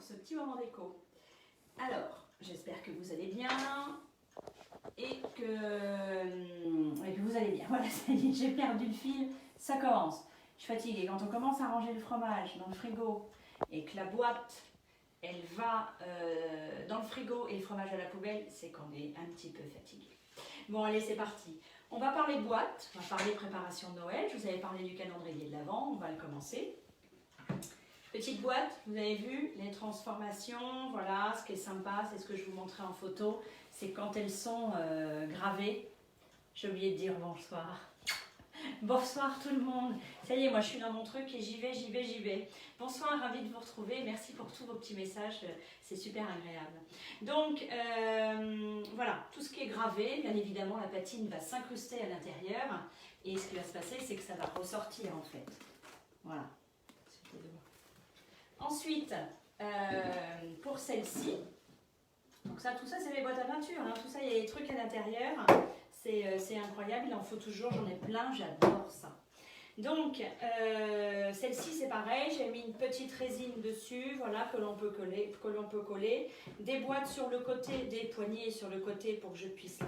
pour ce petit moment d'écho. Alors, j'espère que vous allez bien et que vous allez bien. Voilà, ça y est, j'ai perdu le fil, ça commence. Je suis fatiguée. Quand on commence à ranger le fromage dans le frigo et que la boîte, elle va dans le frigo et le fromage à la poubelle, c'est qu'on est un petit peu fatigué. Bon, allez, c'est parti. On va parler boîte, on va parler préparation de Noël. Je vous avais parlé du calendrier de l'Avent, on va le commencer. Petite boîte, vous avez vu les transformations, voilà, ce qui est sympa, c'est ce que je vous montrais en photo, c'est quand elles sont gravées. J'ai oublié de dire bonsoir. Bonsoir tout le monde. Ça y est, moi je suis dans mon truc et j'y vais. Bonsoir, ravie de vous retrouver. Merci pour tous vos petits messages, c'est super agréable. Donc voilà, tout ce qui est gravé, bien évidemment la patine va s'incruster à l'intérieur et ce qui va se passer, c'est que ça va ressortir en fait. Voilà. Ensuite, pour celle-ci, donc ça, tout ça c'est mes boîtes à peinture, hein. Tout ça il y a des trucs à l'intérieur, c'est incroyable, il en faut toujours, j'en ai plein, j'adore ça. Donc celle-ci c'est pareil, j'ai mis une petite résine dessus, voilà, que l'on peut coller, des boîtes sur le côté, des poignées sur le côté pour que je puisse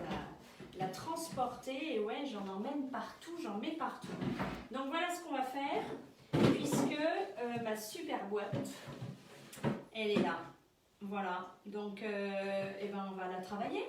la transporter, et ouais, j'en emmène partout, j'en mets partout. Donc voilà ce qu'on va faire, puisque ma super boîte, elle est là. Voilà, donc eh ben, on va la travailler.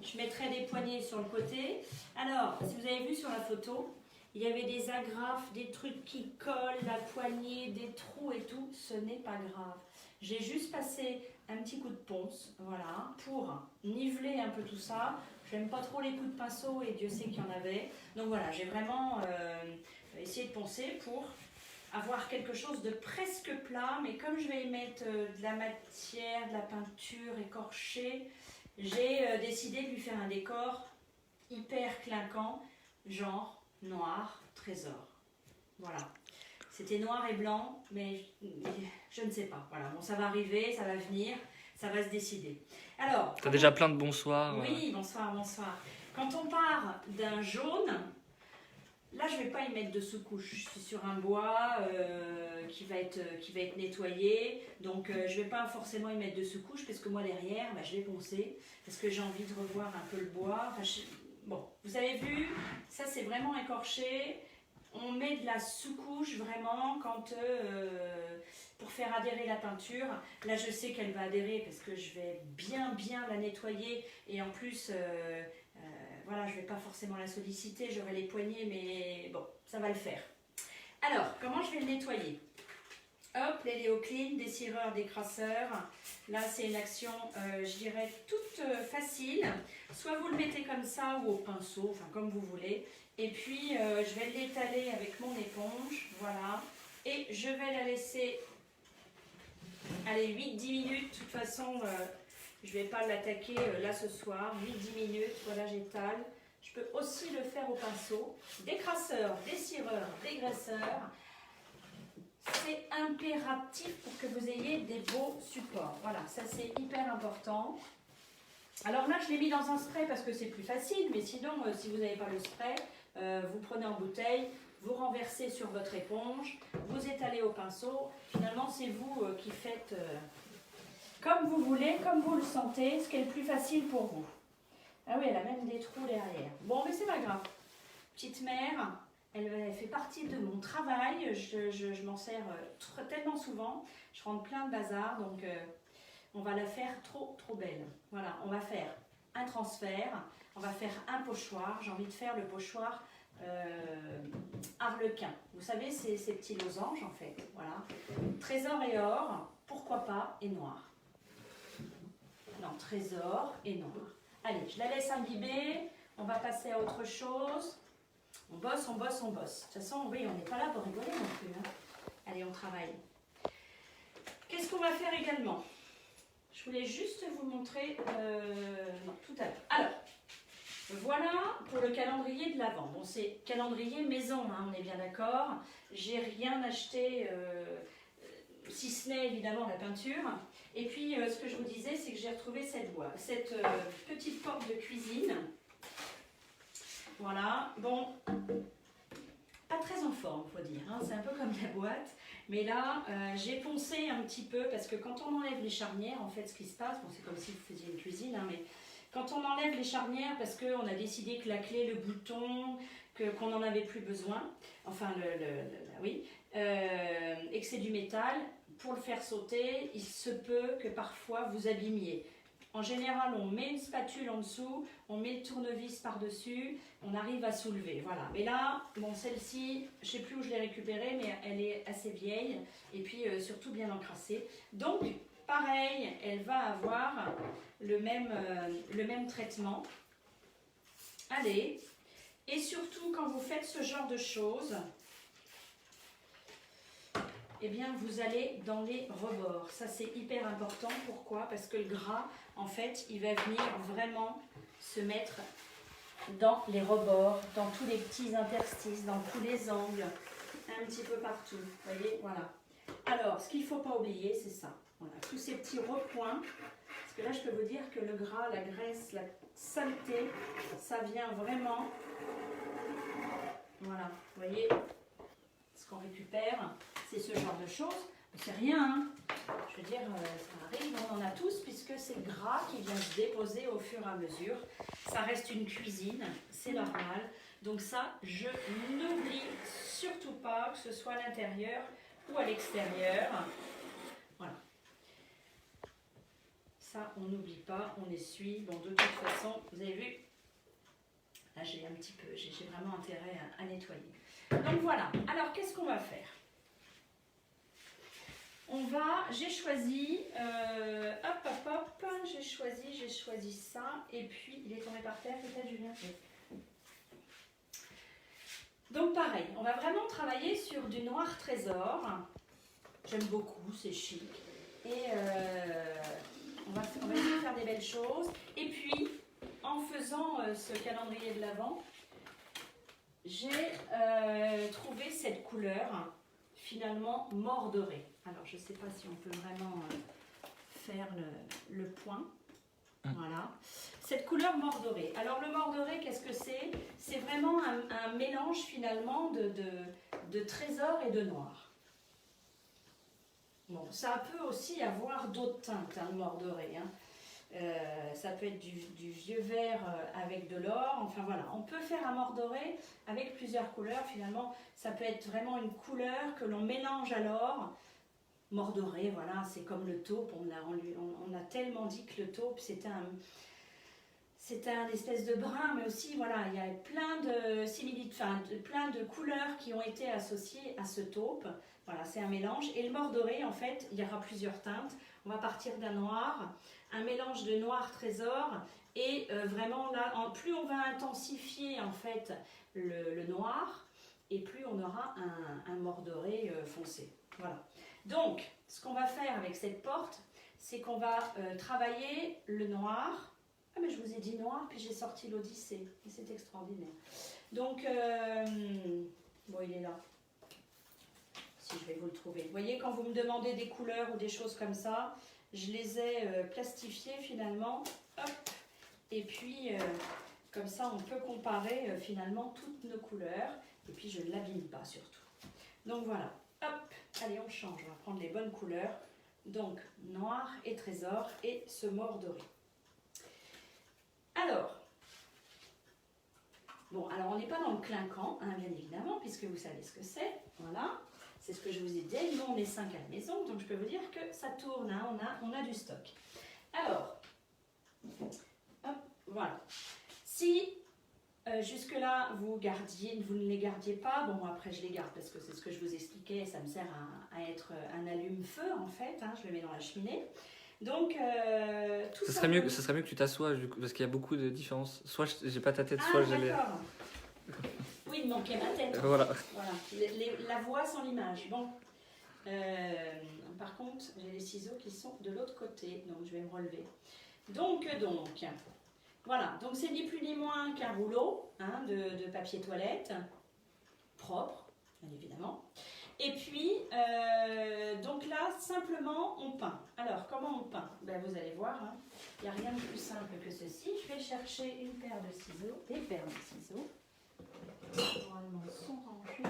Je mettrai des poignées sur le côté. Alors, si vous avez vu sur la photo, il y avait des agrafes, des trucs qui collent, la poignée, des trous et tout. Ce n'est pas grave. J'ai juste passé un petit coup de ponce, voilà, pour niveler un peu tout ça. J'aime pas trop les coups de pinceau et Dieu sait qu'il y en avait. Donc voilà, j'ai vraiment essayé de poncer pour avoir quelque chose de presque plat, mais comme je vais y mettre de la matière, de la peinture écorchée, j'ai décidé de lui faire un décor hyper clinquant, genre noir, trésor. Voilà. C'était noir et blanc, mais je ne sais pas. Voilà, bon, ça va arriver, ça va venir, ça va se décider. Alors, t'as déjà plein de bonsoirs. Oui, bonsoir, bonsoir. Quand on part d'un jaune, là, je ne vais pas y mettre de sous-couche. Je suis sur un bois qui va être nettoyé. Donc, je ne vais pas forcément y mettre de sous-couche parce que moi, derrière, bah, je vais poncer parce que j'ai envie de revoir un peu le bois. Enfin, bon, vous avez vu, ça, c'est vraiment écorché. On met de la sous-couche vraiment quand pour faire adhérer la peinture. Là, je sais qu'elle va adhérer parce que je vais bien la nettoyer. Et en plus... voilà, je ne vais pas forcément la solliciter, j'aurai les poignées, mais bon, ça va le faire. Alors, comment je vais le nettoyer? Hop, les Léo Clean, dessireur, décrasseur. Là, c'est une action, je dirais, toute facile. Soit vous le mettez comme ça ou au pinceau, enfin comme vous voulez. Et puis, je vais l'étaler avec mon éponge, voilà. Et je vais la laisser, allez, 8-10 minutes. De toute façon... je ne vais pas l'attaquer là ce soir, 8-10 minutes, voilà j'étale. Je peux aussi le faire au pinceau. Décrasseur, dessireur, dégraisseur. C'est impératif pour que vous ayez des beaux supports. Voilà, ça c'est hyper important. Alors là je l'ai mis dans un spray parce que c'est plus facile, mais sinon si vous n'avez pas le spray, vous prenez en bouteille, vous renversez sur votre éponge, vous étalez au pinceau. Finalement c'est vous qui faites... comme vous voulez, comme vous le sentez, ce qui est le plus facile pour vous. Ah oui, elle a même des trous derrière. Bon, mais c'est pas grave. Petite mère, elle fait partie de mon travail. Je m'en sers tellement souvent. Je rentre plein de bazar, donc on va la faire trop belle. Voilà, on va faire un transfert, on va faire un pochoir. J'ai envie de faire le pochoir arlequin. Vous savez, ces petits losanges, en fait. Voilà. Trésor et or, pourquoi pas, et noir. Non, trésor et noir. Allez, je la laisse imbiber. On va passer à autre chose. On bosse. De toute façon, oui, on n'est pas là pour rigoler non plus. Hein. Allez, on travaille. Qu'est-ce qu'on va faire également? Je voulais juste vous montrer... non, tout à l'heure. Alors, voilà pour le calendrier de l'Avent. Bon, c'est calendrier maison, hein, on est bien d'accord. J'ai rien acheté... si ce n'est évidemment la peinture. Et puis ce que je vous disais, c'est que j'ai retrouvé cette petite porte de cuisine. Voilà, bon, pas très en forme, faut dire, hein. C'est un peu comme la boîte. Mais là, j'ai poncé un petit peu parce que quand on enlève les charnières, en fait, ce qui se passe, bon, c'est comme si vous faisiez une cuisine, hein, mais quand on enlève les charnières parce qu'on a décidé que la clé, le bouton, qu'on n'en avait plus besoin, enfin, oui, et que c'est du métal, pour le faire sauter, il se peut que parfois vous abîmiez. En général, on met une spatule en dessous, on met le tournevis par-dessus, on arrive à soulever, voilà. Mais là, bon, celle-ci, je ne sais plus où je l'ai récupérée, mais elle est assez vieille et puis surtout bien encrassée. Donc, pareil, elle va avoir le même traitement. Allez, et surtout quand vous faites ce genre de choses, eh bien, vous allez dans les rebords. Ça, c'est hyper important. Pourquoi? Parce que le gras, en fait, il va venir vraiment se mettre dans les rebords, dans tous les petits interstices, dans tous les angles, un petit peu partout. Vous voyez, voilà. Alors, ce qu'il ne faut pas oublier, c'est ça. Voilà, tous ces petits recoins. Parce que là, je peux vous dire que le gras, la graisse, la saleté, ça vient vraiment... Voilà, vous voyez ce qu'on récupère, c'est ce genre de choses. C'est rien, hein. Je veux dire, ça arrive, on en a tous, puisque c'est le gras qui vient se déposer au fur et à mesure. Ça reste une cuisine, c'est normal. Donc ça, je n'oublie surtout pas, que ce soit à l'intérieur ou à l'extérieur. Voilà. Ça, on n'oublie pas, on essuie. Bon, de toute façon, vous avez vu, là j'ai un petit peu, j'ai vraiment intérêt à nettoyer. Donc voilà, alors qu'est-ce qu'on va faire? J'ai choisi, j'ai choisi ça, et puis il est tombé par terre, peut-être Julien. Donc pareil, on va vraiment travailler sur du noir trésor. J'aime beaucoup, c'est chic. Et on va essayer de faire des belles choses. Et puis, en faisant ce calendrier de l'Avent, j'ai trouvé cette couleur finalement mordorée. Alors je ne sais pas si on peut vraiment faire le point. Voilà. Cette couleur mordorée. Alors le mordoré, qu'est-ce que c'est? C'est vraiment un mélange finalement de trésor et de noir. Bon, ça peut aussi avoir d'autres teintes, hein, le mordoré. Hein. Ça peut être du vieux vert avec de l'or, enfin voilà, on peut faire un mordoré avec plusieurs couleurs finalement, ça peut être vraiment une couleur que l'on mélange à l'or. Mordoré, voilà, c'est comme le taupe, on a tellement dit que le taupe c'était un espèce de brun, mais aussi voilà, il y a plein de similitudes, enfin plein de couleurs qui ont été associées à ce taupe. Voilà, c'est un mélange. Et le mordoré, en fait, il y aura plusieurs teintes. On va partir d'un noir, un mélange de noir trésor, et vraiment là, plus on va intensifier en fait le noir, et plus on aura un mordoré foncé. Voilà. Donc, ce qu'on va faire avec cette porte, c'est qu'on va travailler le noir. Ah mais je vous ai dit noir, puis j'ai sorti l'Odyssée. C'est extraordinaire. Donc, bon, il est là. Si je vais vous le trouver. Vous voyez, quand vous me demandez des couleurs ou des choses comme ça, je les ai plastifiées finalement. Hop. Et puis, comme ça, on peut comparer finalement toutes nos couleurs. Et puis, je ne l'abîme pas surtout. Donc voilà. Hop. Allez, on change. On va prendre les bonnes couleurs. Donc, noir et trésor et ce mordoré. Alors, bon, alors on n'est pas dans le clinquant, hein, bien évidemment, puisque vous savez ce que c'est. Voilà, c'est ce que je vous ai dit. Nous, on est 5 à la maison, donc je peux vous dire que ça tourne, hein, on a du stock. Alors, hop, voilà. Si jusque-là, vous ne les gardiez pas, bon, après je les garde parce que c'est ce que je vous expliquais, ça me sert à être un allume-feu, en fait, hein, je le mets dans la cheminée. Donc, tout ça. Ce serait mieux que tu t'assoies, parce qu'il y a beaucoup de différences. Soit j'ai pas ta tête, soit j'ai les. D'accord. Oui, il manquait ma tête. Voilà. La voix sans l'image. Bon. Par contre, j'ai les ciseaux qui sont de l'autre côté, donc je vais me relever. Donc, voilà. Donc, c'est ni plus ni moins qu'un rouleau hein, de papier toilette, propre, bien évidemment. Et puis, donc là, simplement, on peint. Alors, comment on peint? Ben, vous allez voir, il n'y a rien de plus simple que ceci. Je vais chercher une paire de ciseaux, des paires de ciseaux. Normalement, sont rangés.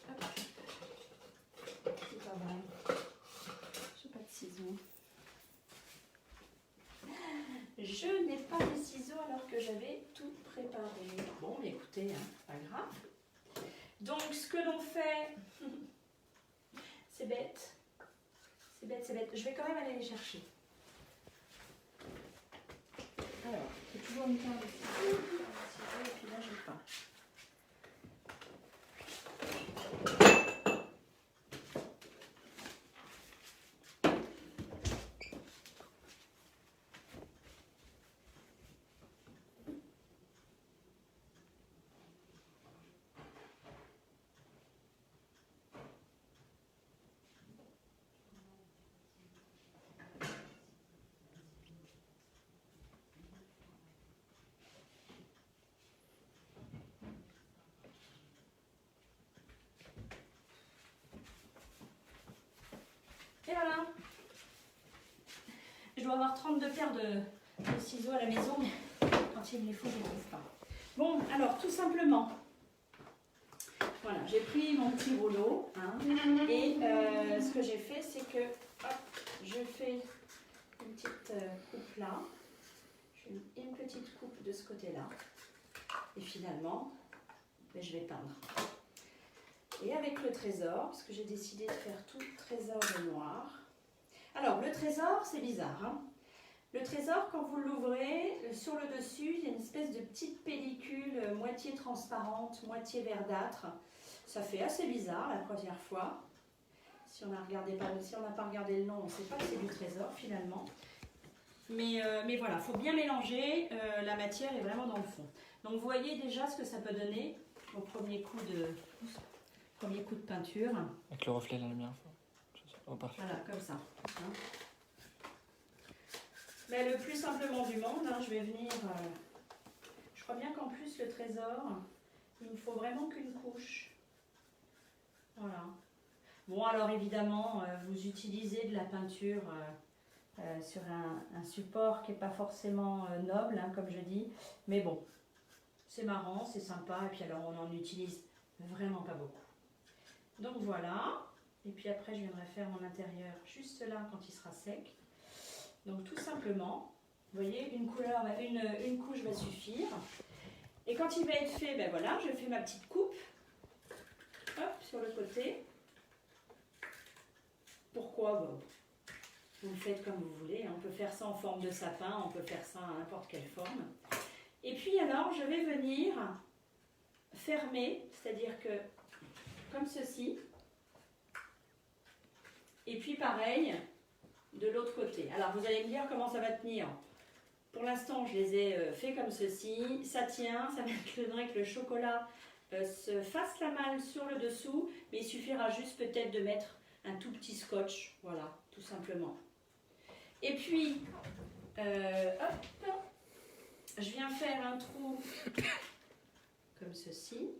Hop. C'est pas vrai. J'ai pas de ciseaux. Je n'ai pas de ciseaux alors que j'avais tout préparé. Bon, mais écoutez, hein, pas grave. Donc, ce que l'on fait, c'est bête. C'est bête, c'est bête. Je vais quand même aller les chercher. Alors, j'ai toujours une paire de ciseaux. Et puis là, j'ai pas. Et voilà. Je dois avoir 32 paires de ciseaux à la maison, mais quand il me les faut, je ne les trouve pas. Bon, alors tout simplement, voilà, j'ai pris mon petit rouleau, hein, et ce que j'ai fait, c'est que, hop, je fais une petite coupe là, je fais une petite coupe de ce côté-là, et finalement, ben, je vais peindre. Et avec le trésor, parce que j'ai décidé de faire tout trésor de noir. Alors, le trésor, c'est bizarre, hein. Le trésor, quand vous l'ouvrez, sur le dessus, il y a une espèce de petite pellicule moitié transparente, moitié verdâtre. Ça fait assez bizarre la première fois. Si on n'a pas regardé le nom, on ne sait pas que c'est du trésor finalement. Mais voilà, il faut bien mélanger. La matière est vraiment dans le fond. Donc vous voyez déjà ce que ça peut donner au premier coup de peinture. Avec le reflet de la lumière. Oh, parfait. Voilà, comme ça. Hein. Mais le plus simplement du monde, hein, je vais venir... je crois bien qu'en plus, le trésor, il ne faut vraiment qu'une couche. Voilà. Bon, alors évidemment, vous utilisez de la peinture sur un support qui n'est pas forcément noble, hein, comme je dis. Mais bon, c'est marrant, c'est sympa. Et puis alors, on en utilise vraiment pas beaucoup. Donc voilà. Et puis après, je viendrai faire mon intérieur juste là, quand il sera sec. Donc tout simplement, vous voyez, une couche va suffire. Et quand il va être fait, ben voilà, je fais ma petite coupe. Hop, sur le côté. Pourquoi bon, vous le faites comme vous voulez. On peut faire ça en forme de sapin, on peut faire ça à n'importe quelle forme. Et puis alors, je vais venir fermer, c'est-à-dire que comme ceci. Et puis pareil, de l'autre côté. Alors vous allez me dire comment ça va tenir. Pour l'instant, je les ai fait comme ceci. Ça tient, ça m'étonnerait que le chocolat se fasse la malle sur le dessous, mais il suffira juste peut-être de mettre un tout petit scotch, voilà, tout simplement. Et puis, hop, je viens faire un trou comme ceci.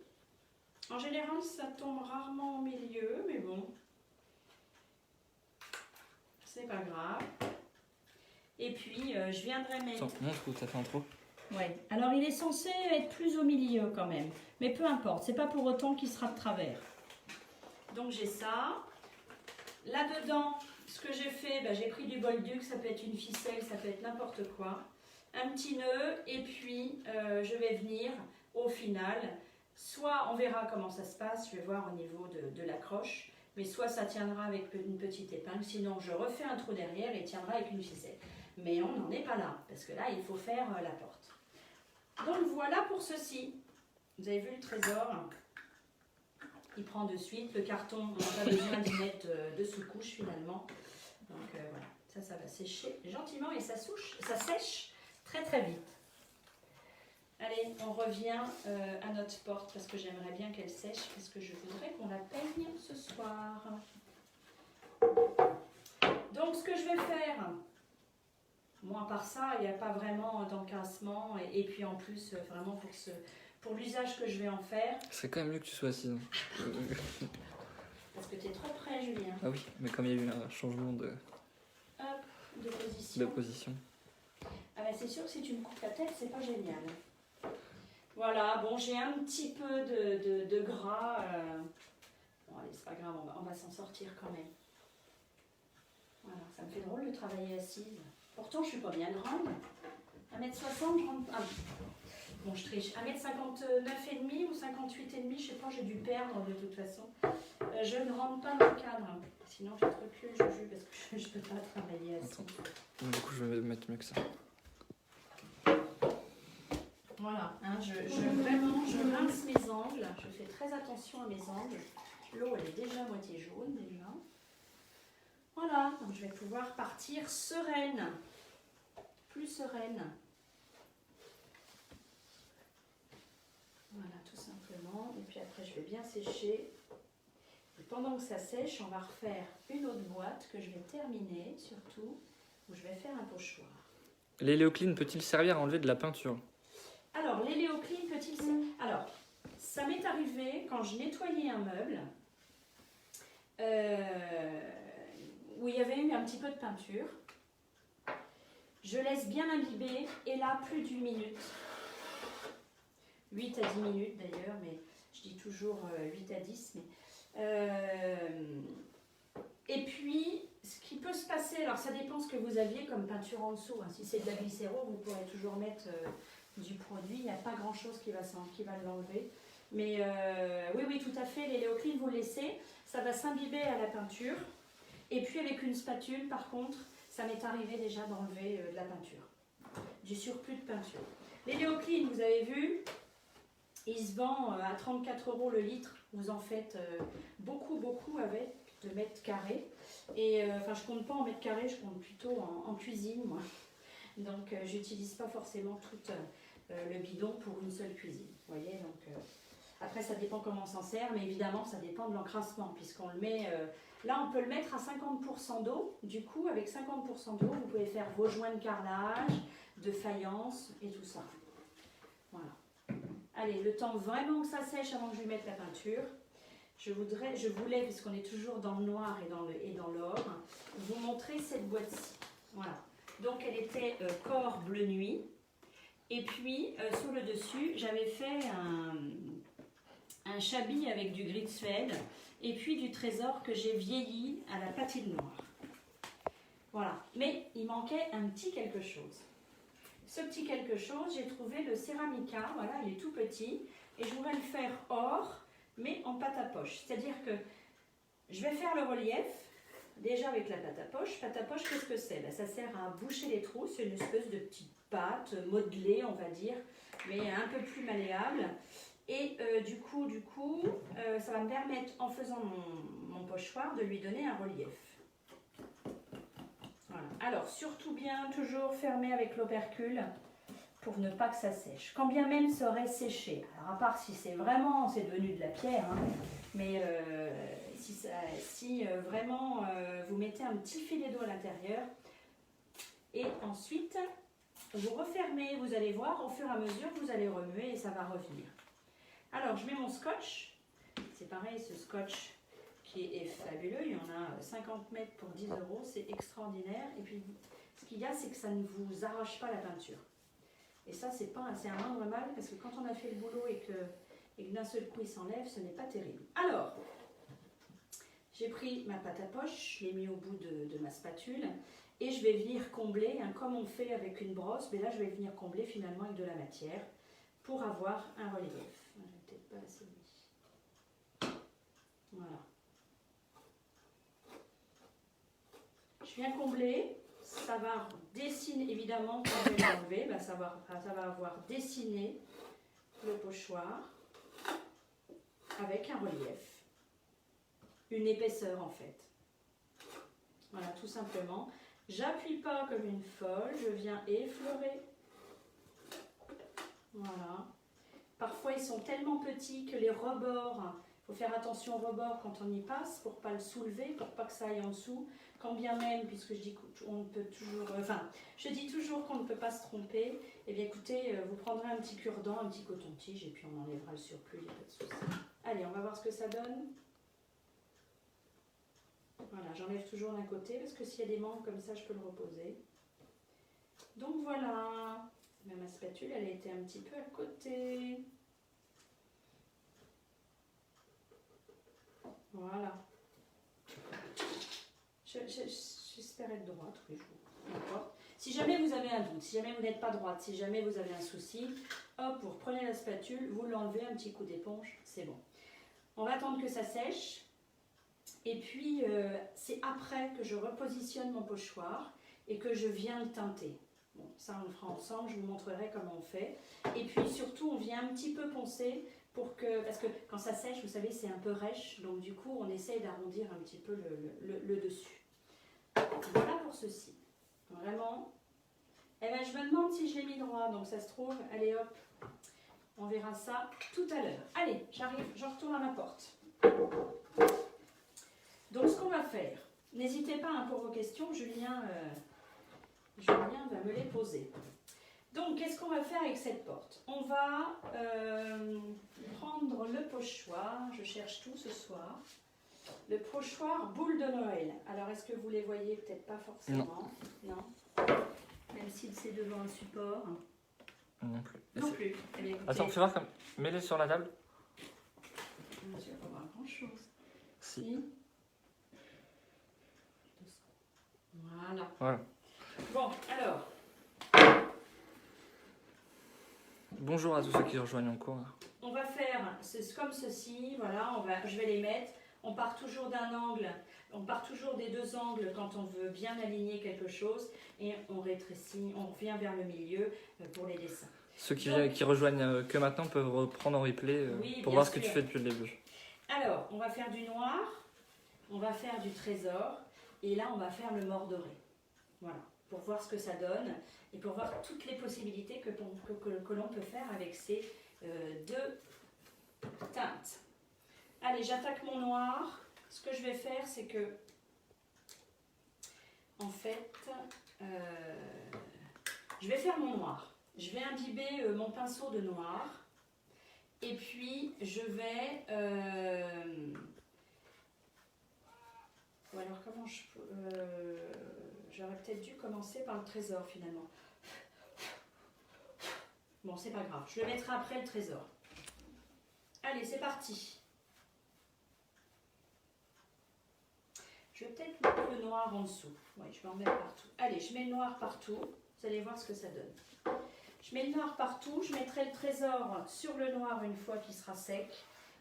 En général, ça tombe rarement au milieu, mais bon, c'est pas grave. Et puis, je viendrai mettre... Attends, montre où t'as fait un trou. Ouais. Alors, il est censé être plus au milieu quand même. Mais peu importe, c'est pas pour autant qu'il sera de travers. Donc, j'ai ça. Là-dedans, ce que j'ai fait, ben, j'ai pris du bolduc, ça peut être une ficelle, ça peut être n'importe quoi. Un petit nœud, et puis je vais venir au final. Soit on verra comment ça se passe, je vais voir au niveau de l'accroche. Mais soit ça tiendra avec une petite épingle, sinon je refais un trou derrière et tiendra avec une ficelle. Mais on n'en est pas là, parce que là, il faut faire la porte. Donc voilà pour ceci. Vous avez vu le trésor, il prend de suite. Le carton, on n'a pas besoin d'y mettre de sous-couche finalement. Donc voilà, ça va sécher gentiment et ça sèche très très vite. Allez, on revient à notre porte parce que j'aimerais bien qu'elle sèche, parce que je voudrais qu'on la peigne ce soir. Donc ce que je vais faire... Moi, à part ça, il n'y a pas vraiment d'encassement. Et puis en plus, vraiment pour l'usage que je vais en faire. C'est quand même mieux que tu sois assise. Parce que tu es trop près, Julien. Ah oui, mais comme il y a eu un changement de position. position. Ah ben c'est sûr que si tu me coupes la tête, c'est pas génial. Voilà, bon, j'ai un petit peu de gras. Bon, allez, c'est pas grave, on va s'en sortir quand même. Voilà, ça me fait drôle de travailler assise. Pourtant, je suis pas bien grande. 1m60, je rentre. Ah, bon, je triche. 1m59,5 ou 58,5, je sais pas, j'ai dû perdre de toute façon. Je ne rentre pas dans le cadre. Sinon, je te recule, Juju, parce que je peux pas travailler assise. Attends. Du coup, je vais mettre mieux que ça. Voilà, hein, vraiment, je rince mes angles. Je fais très attention à mes angles. L'eau, elle est déjà à moitié jaune, déjà. Voilà, donc je vais pouvoir partir sereine. Plus sereine. Voilà, tout simplement. Et puis après, je vais bien sécher. Et pendant que ça sèche, on va refaire une autre boîte que je vais terminer, surtout, où je vais faire un pochoir. L'éléocline peut-il servir à enlever de la peinture? Alors, l'éléocline peut-il... Alors, ça m'est arrivé quand je nettoyais un meuble, où il y avait eu un petit peu de peinture. Je laisse bien imbiber, et là, plus d'une minute. 8 à 10 minutes d'ailleurs, mais je dis toujours 8 à 10. Et puis, ce qui peut se passer, alors ça dépend ce que vous aviez comme peinture en dessous. Hein. Si c'est de la glycéro, vous pourrez toujours mettre du produit. Il n'y a pas grand-chose qui va l'enlever. Mais oui, tout à fait, l'éléocline, vous le laissez. Ça va s'imbiber à la peinture. Et puis avec une spatule, par contre, ça m'est arrivé déjà d'enlever de la peinture. Du surplus de peinture. L'éléocline, vous avez vu, il se vend à 34 € le litre. Vous en faites beaucoup avec de mètres carrés. Et enfin, je compte pas en mètres carrés, je compte plutôt en cuisine, moi. Donc, j'utilise pas forcément tout le bidon pour une seule cuisine. Vous voyez, donc après, ça dépend comment on s'en sert, mais évidemment, ça dépend de l'encrassement, puisqu'on le met. Là, on peut le mettre à 50% d'eau. Du coup, avec 50% d'eau, vous pouvez faire vos joints de carrelage, de faïence et tout ça. Voilà. Allez, le temps vraiment que ça sèche avant que je lui mette la peinture. Je voulais, puisqu'on est toujours dans le noir et dans l'or, vous montrer cette boîte-ci. Voilà. Donc, elle était corps bleu nuit. Et puis, sur le dessus, j'avais fait un chablis avec du gris de Suède et puis du trésor que j'ai vieilli à la patine noire. Voilà. Mais il manquait un petit quelque chose. Ce petit quelque chose, j'ai trouvé le Céramica. Voilà, il est tout petit. Et je voudrais le faire or, mais en pâte à poche. C'est-à-dire que je vais faire le relief, déjà avec la pâte à poche. Pâte à poche, qu'est-ce que c'est? Ben, ça sert à boucher les trous. C'est une espèce de petite pâte modelée, on va dire, mais un peu plus malléable. Et du coup, ça va me permettre, en faisant mon pochoir, de lui donner un relief. Voilà. Alors, surtout bien, toujours fermer avec l'opercule pour ne pas que ça sèche. Quand bien même ça aurait séché. Alors, à part si c'est devenu de la pierre, hein, mais si vraiment vous mettez un petit filet d'eau à l'intérieur, et ensuite vous refermez, vous allez voir, au fur et à mesure, vous allez remuer et ça va revenir. Alors, je mets mon scotch. C'est pareil, ce scotch qui est fabuleux. Il y en a 50 mètres pour 10 €. C'est extraordinaire. Et puis, ce qu'il y a, c'est que ça ne vous arrache pas la peinture. Et ça, c'est un moindre mal parce que quand on a fait le boulot et que d'un seul coup, il s'enlève, ce n'est pas terrible. Alors, j'ai pris ma pâte à poche, je l'ai mis au bout de ma spatule et je vais venir combler, hein, comme on fait avec une brosse, mais là, je vais venir combler finalement avec de la matière pour avoir un relief. Peut-être pas assez mis. Voilà. Je viens combler, ça va dessiner, évidemment, quand je vais l'enlever, ben ça va avoir dessiné le pochoir avec un relief, une épaisseur en fait. Voilà, tout simplement. J'appuie pas comme une folle, je viens effleurer. Voilà. Parfois, ils sont tellement petits que les rebords, il faut faire attention aux rebords quand on y passe pour ne pas le soulever, pour pas que ça aille en dessous. Quand bien même, puisque je dis qu'on peut toujours, je dis toujours qu'on ne peut pas se tromper, eh bien écoutez, vous prendrez un petit cure-dent, un petit coton-tige, et puis on enlèvera le surplus, il n'y a pas de souci. Allez, on va voir ce que ça donne. Voilà, j'enlève toujours d'un côté, parce que s'il y a des manques comme ça, je peux le reposer. Donc voilà. Mais ma spatule, elle était un petit peu à côté. Voilà. J'espère être droite tous les jours. D'accord. Si jamais vous avez un doute, si jamais vous n'êtes pas droite, si jamais vous avez un souci, hop, vous reprenez la spatule, vous l'enlevez, un petit coup d'éponge, c'est bon. On va attendre que ça sèche. Et puis, c'est après que je repositionne mon pochoir et que je viens le teinter. Bon, ça, on le fera ensemble, je vous montrerai comment on fait. Et puis, surtout, on vient un petit peu poncer pour que... Parce que quand ça sèche, vous savez, c'est un peu rêche. Donc, du coup, on essaye d'arrondir un petit peu le dessus. Voilà pour ceci. Vraiment. Eh ben, je me demande si je l'ai mis droit. Donc, ça se trouve, allez, hop. On verra ça tout à l'heure. Allez, j'arrive, je retourne à ma porte. Donc, ce qu'on va faire, n'hésitez pas pour vos questions, Julien va me les poser. Donc, qu'est-ce qu'on va faire avec cette porte? On va prendre le pochoir, je cherche tout ce soir, le pochoir boule de Noël. Alors, est-ce que vous les voyez? Peut-être pas forcément. Non. Même si c'est devant un support. Non plus. Non plus. Eh bien, écoutez, Attends, fais voir comme. Mets-les sur la table. je vais pas voir grand-chose. Si. Voilà. Voilà. Bon, alors, Bonjour à tous ceux qui rejoignent en cours. on va faire comme ceci. Voilà, je vais les mettre. On part toujours d'un angle. On part toujours des deux angles quand on veut bien aligner quelque chose. Et on rétrécit, on revient vers le milieu pour les dessins. Ceux qui, Donc, qui rejoignent que maintenant peuvent reprendre en replay Oui, pour bien voir ce que sûr. tu fais depuis le début. Alors, on va faire du noir. On va faire du trésor. Et là, on va faire le mort doré. Voilà, pour voir ce que ça donne et pour voir toutes les possibilités que l'on peut faire avec ces deux teintes. Allez, j'attaque mon noir. Ce que je vais faire, c'est que, en fait, je vais faire mon noir. Je vais imbiber mon pinceau de noir et puis je vais... ou alors comment je peux... J'aurais peut-être dû commencer par le trésor finalement. Bon, c'est pas grave. Je le mettrai après le trésor. Allez, c'est parti. Je vais peut-être mettre le noir en dessous. Oui, je vais en mettre partout. Allez, je mets le noir partout. Vous allez voir ce que ça donne. Je mets le noir partout. Je mettrai le trésor sur le noir une fois qu'il sera sec.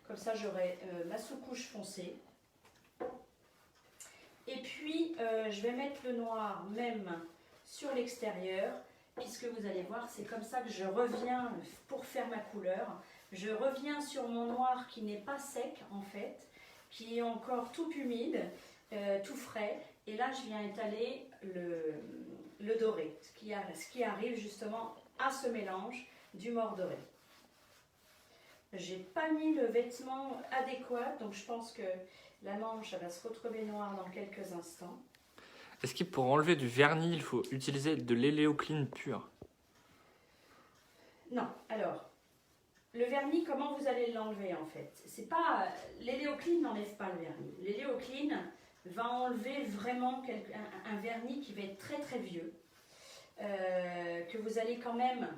Comme ça, j'aurai ma sous-couche foncée. Et puis, je vais mettre le noir même sur l'extérieur, puisque vous allez voir, c'est comme ça que je reviens pour faire ma couleur. Je reviens sur mon noir qui n'est pas sec, en fait, qui est encore tout humide, tout frais. Et là, je viens étaler le doré, ce qui arrive justement à ce mélange du mort doré. J'ai pas mis le vêtement adéquat, donc je pense que la manche elle va se retrouver noire dans quelques instants. Est-ce que pour enlever du vernis, il faut utiliser de l'éléocline pur? Non, alors, le vernis, comment vous allez l'enlever en fait? C'est pas, l'éléocline n'enlève pas le vernis. L'éléocline va enlever vraiment un vernis qui va être très très vieux, que vous allez quand même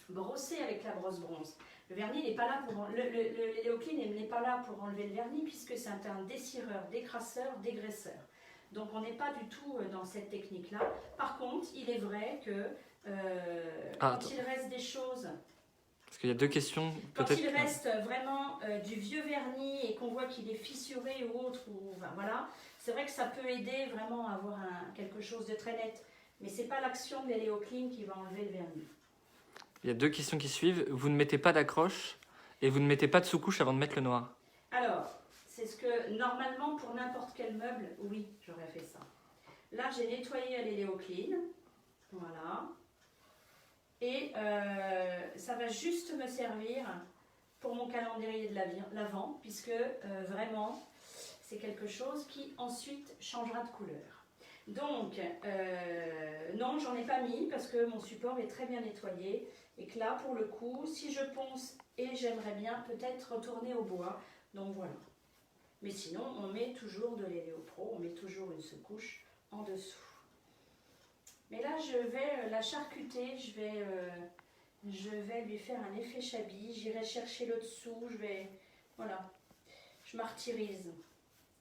brosser avec la brosse bronze. Le vernis n'est pas là pour l'éléocline n'est pas là pour enlever le vernis puisque c'est un dessireur, décrasseur, dégraisseur. Donc on n'est pas du tout dans cette technique-là. Par contre, il est vrai que quand il reste des choses, parce qu'il y a deux questions. Quand il reste vraiment du vieux vernis et qu'on voit qu'il est fissuré ou autre, voilà, c'est vrai que ça peut aider vraiment à avoir quelque chose de très net. Mais c'est pas l'action de l'éléocline qui va enlever le vernis. Il y a deux questions qui suivent. Vous ne mettez pas d'accroche et vous ne mettez pas de sous-couche avant de mettre le noir. Alors, c'est ce que normalement pour n'importe quel meuble, oui, j'aurais fait ça. Là, j'ai nettoyé à l'éléocline. Voilà. Et ça va juste me servir pour mon calendrier de l'Avent, puisque vraiment, c'est quelque chose qui ensuite changera de couleur. Donc, non, j'en ai pas mis parce que mon support est très bien nettoyé et que là, pour le coup, si je ponce et j'aimerais bien peut-être retourner au bois, donc voilà. Mais sinon, on met toujours de l'Eléo Pro, on met toujours une sous-couche en dessous. Mais là, je vais la charcuter, je vais lui faire un effet chabi, j'irai chercher le dessous, voilà, je martyrise.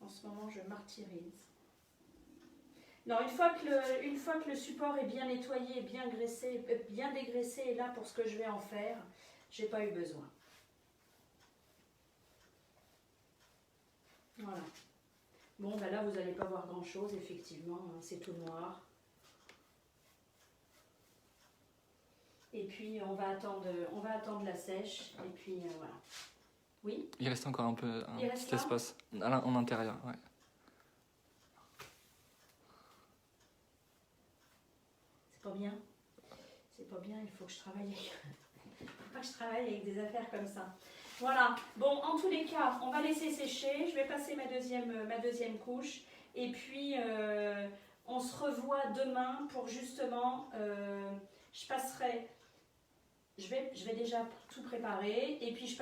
En ce moment, je martyrise. Non, une fois que le support est bien nettoyé, bien graissé, bien dégraissé, et là pour ce que je vais en faire, j'ai pas eu besoin. Voilà. Bon, ben là, vous n'allez pas voir grand-chose, effectivement, hein, c'est tout noir. Et puis, on va attendre la sèche, et puis voilà. Oui? Il reste encore un Il petit reste là espace en intérieur. Ouais. C'est pas bien. C'est pas bien, il faut que je travaille avec... Il faut pas que je travaille avec des affaires comme ça. Voilà. Bon, en tous les cas, on va laisser sécher. Je vais passer ma deuxième couche. Et puis, on se revoit demain pour justement... Je vais déjà tout préparer. Et puis, je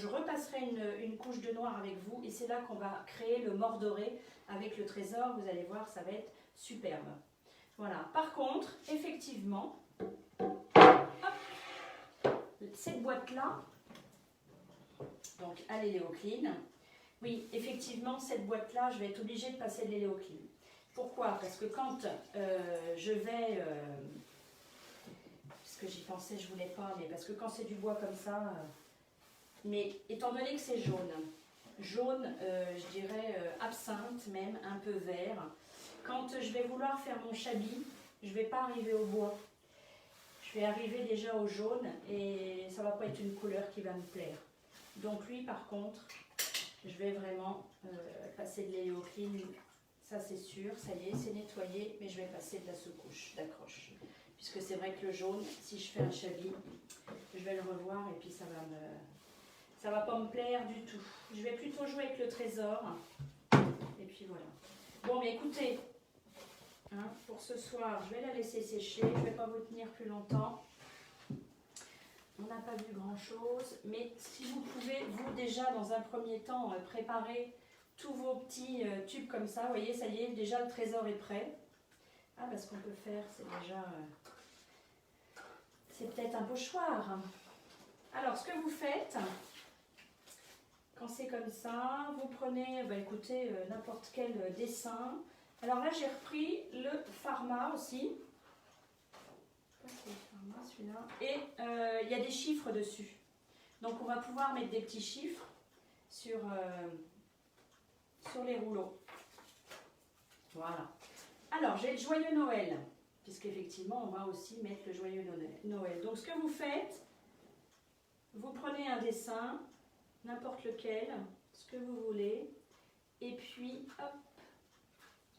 repasserai une couche de noir avec vous. Et c'est là qu'on va créer le mort doré avec le trésor. Vous allez voir, ça va être superbe. Voilà. Par contre, effectivement, cette boîte-là, donc à l'Héléocline, oui, effectivement, cette boîte-là, je vais être obligée de passer de l'Héléocline. Pourquoi? Parce que quand je vais... parce que j'y pensais, je voulais pas, mais parce que quand c'est du bois comme ça... mais étant donné que c'est jaune, je dirais absinthe même, un peu vert, quand je vais vouloir faire mon chabi, je ne vais pas arriver au bois. Je vais arriver déjà au jaune et ça ne va pas être une couleur qui va me plaire. Donc lui par contre, je vais vraiment passer de l'Héléocline, ça c'est sûr, ça y est, c'est nettoyé, mais je vais passer de la sous-couche d'accroche. Puisque c'est vrai que le jaune, si je fais un chabi, je vais le revoir et puis ça va pas me plaire du tout. Je vais plutôt jouer avec le trésor. Et puis voilà. Bon mais écoutez, hein, pour ce soir, je vais la laisser sécher, je ne vais pas vous tenir plus longtemps. On n'a pas vu grand chose, mais si vous pouvez, vous déjà dans un premier temps, préparer tous vos petits tubes comme ça, vous voyez, ça y est, déjà le trésor est prêt. Ah, bah ce qu'on peut faire, c'est déjà, c'est peut-être un pochoir. Alors, ce que vous faites, quand c'est comme ça, vous prenez, bah, écoutez, n'importe quel dessin. Alors là, j'ai repris le Pharma aussi. C'est le Pharma, celui-là. Et il y a des chiffres dessus. Donc, on va pouvoir mettre des petits chiffres sur les rouleaux. Voilà. Alors, j'ai le joyeux Noël, puisqu'effectivement, on va aussi mettre le joyeux Noël. Donc, ce que vous faites, vous prenez un dessin, n'importe lequel, ce que vous voulez, et puis, hop.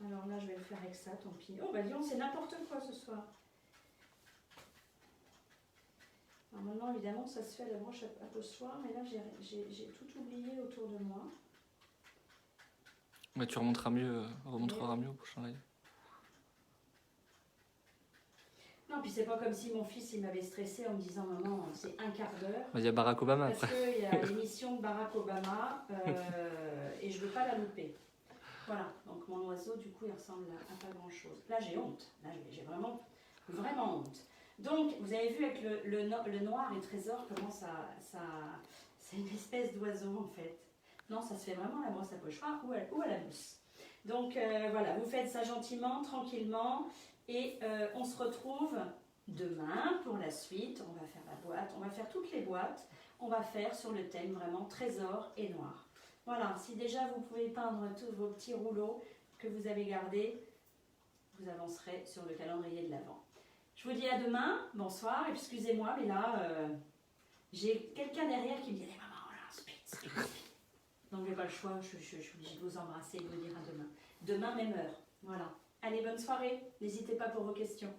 Alors là, je vais le faire avec ça, tant pis. Oh, bah disons, c'est n'importe quoi ce soir. Normalement, évidemment, ça se fait à la broche à pochoir, mais là, j'ai tout oublié autour de moi. Mais tu remontreras mieux au prochain live. Non, puis c'est pas comme si mon fils il m'avait stressé en me disant maman, c'est un quart d'heure. Il y a Barack Obama parce après. Parce qu'il y a l'émission de Barack Obama et je veux pas la louper. Voilà, donc mon oiseau du coup il ressemble à pas grand chose. Là j'ai honte, là j'ai vraiment honte. Donc vous avez vu avec le noir et trésor comment c'est une espèce d'oiseau en fait. Non, ça se fait vraiment à la brosse à pochoir ou à la mousse. Donc voilà, vous faites ça gentiment, tranquillement. Et on se retrouve demain pour la suite. On va faire la boîte, on va faire toutes les boîtes. On va faire sur le thème vraiment trésor et noir. Voilà, si déjà vous pouvez peindre tous vos petits rouleaux que vous avez gardés, vous avancerez sur le calendrier de l'Avent. Je vous dis à demain, bonsoir, excusez-moi, mais là, j'ai quelqu'un derrière qui me dit hey, maman, là, speed. Donc j'ai pas le choix, je suis obligée de vous embrasser et de vous dire à demain. Demain, même heure. Voilà. Allez, bonne soirée. N'hésitez pas pour vos questions.